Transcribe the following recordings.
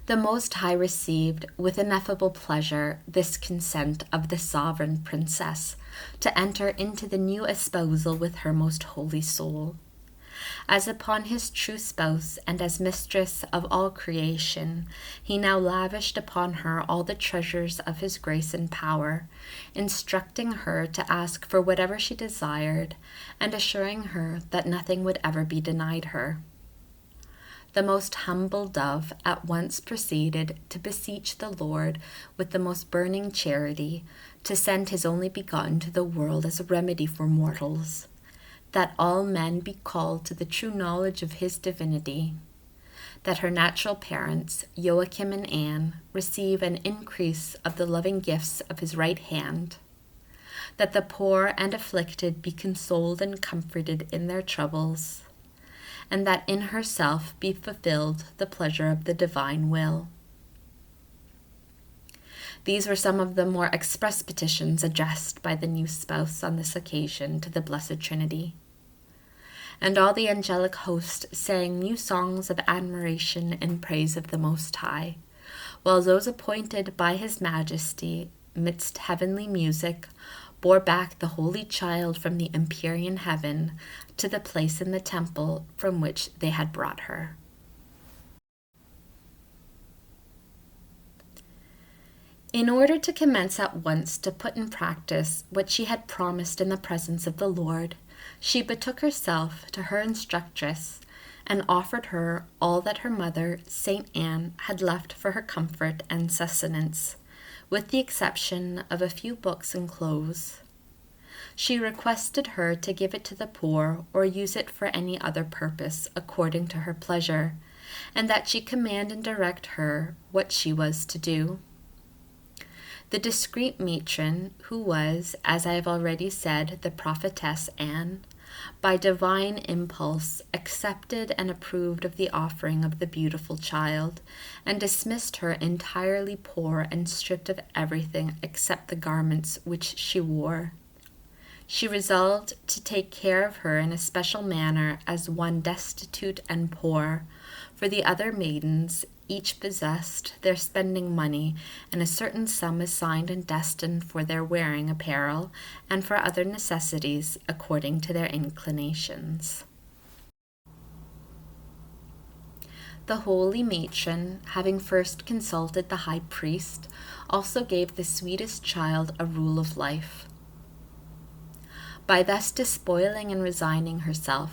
The Most High received with ineffable pleasure this consent of the sovereign princess to enter into the new espousal with her most holy soul. As upon his true spouse and as mistress of all creation, he now lavished upon her all the treasures of his grace and power, instructing her to ask for whatever she desired, and assuring her that nothing would ever be denied her. The most humble dove at once proceeded to beseech the Lord with the most burning charity to send his only begotten to the world as a remedy for mortals, that all men be called to the true knowledge of his divinity, that her natural parents, Joachim and Anne, receive an increase of the loving gifts of his right hand, that the poor and afflicted be consoled and comforted in their troubles, and that in herself be fulfilled the pleasure of the divine will. These were some of the more express petitions addressed by the new spouse on this occasion to the Blessed Trinity. And all the angelic host sang new songs of admiration in praise of the Most High, while those appointed by His Majesty, midst heavenly music, bore back the Holy Child from the empyrean heaven to the place in the temple from which they had brought her. In order to commence at once to put in practice what she had promised in the presence of the Lord, she betook herself to her instructress and offered her all that her mother, Saint Anne, had left for her comfort and sustenance, with the exception of a few books and clothes. She requested her to give it to the poor or use it for any other purpose according to her pleasure, and that she command and direct her what she was to do. The discreet matron, who was, as I have already said, the prophetess Anne, by divine impulse accepted and approved of the offering of the beautiful child, and dismissed her entirely poor and stripped of everything except the garments which she wore. She resolved to take care of her in a special manner as one destitute and poor, for the other maidens each possessed their spending money and a certain sum assigned and destined for their wearing apparel and for other necessities according to their inclinations. The holy matron, having first consulted the high priest, also gave the sweetest child a rule of life. By thus despoiling and resigning herself,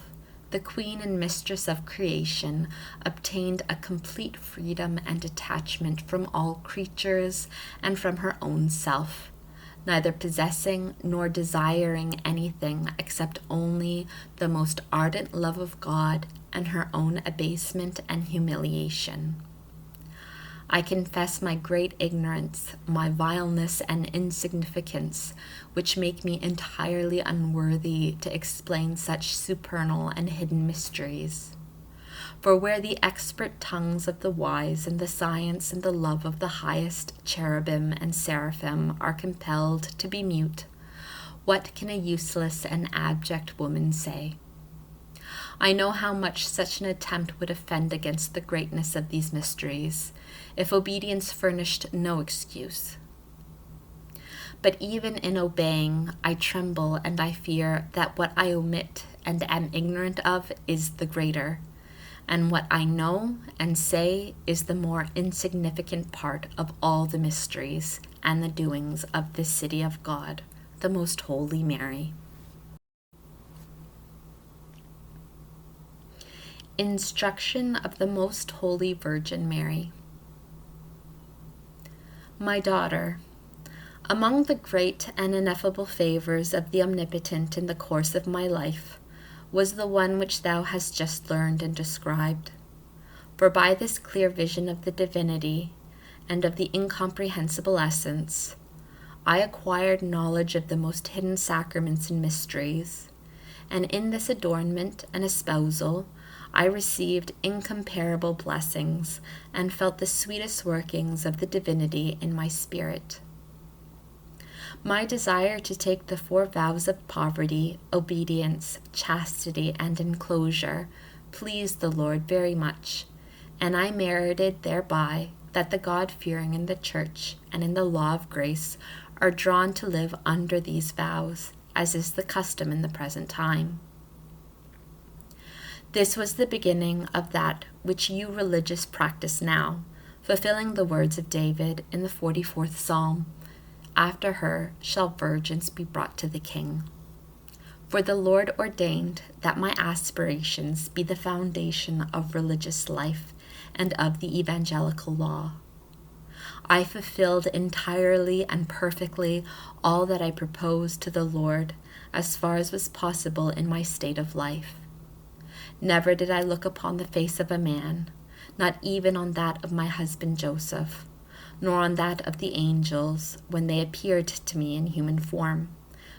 the queen and mistress of creation obtained a complete freedom and detachment from all creatures and from her own self, neither possessing nor desiring anything except only the most ardent love of God and her own abasement and humiliation. I confess my great ignorance, my vileness and insignificance, which make me entirely unworthy to explain such supernal and hidden mysteries. For where the expert tongues of the wise and the science and the love of the highest cherubim and seraphim are compelled to be mute, what can a useless and abject woman say? I know how much such an attempt would offend against the greatness of these mysteries, if obedience furnished no excuse. But even in obeying, I tremble and I fear that what I omit and am ignorant of is the greater, and what I know and say is the more insignificant part of all the mysteries and the doings of this city of God, the Most Holy Mary. Instruction of the Most Holy Virgin Mary. My daughter, among the great and ineffable favors of the Omnipotent in the course of my life was the one which thou hast just learned and described. For by this clear vision of the divinity and of the incomprehensible essence, I acquired knowledge of the most hidden sacraments and mysteries, and in this adornment and espousal I received incomparable blessings and felt the sweetest workings of the divinity in my spirit. My desire to take the 4 vows of poverty, obedience, chastity, and enclosure pleased the Lord very much, and I merited thereby, that the God-fearing in the Church and in the law of grace are drawn to live under these vows, as is the custom in the present time. This was the beginning of that which you religious practice now, fulfilling the words of David in the 44th Psalm, "After her shall virgins be brought to the King." For the Lord ordained that my aspirations be the foundation of religious life and of the evangelical law. I fulfilled entirely and perfectly all that I proposed to the Lord as far as was possible in my state of life. Never did I look upon the face of a man, not even on that of my husband Joseph, nor on that of the angels when they appeared to me in human form,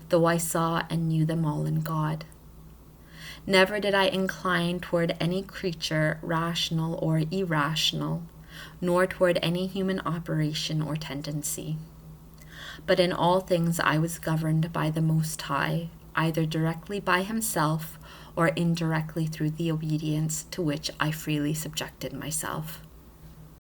though I saw and knew them all in God. Never did I incline toward any creature, rational or irrational, nor toward any human operation or tendency. But in all things I was governed by the Most High, either directly by himself or indirectly through the obedience to which I freely subjected myself.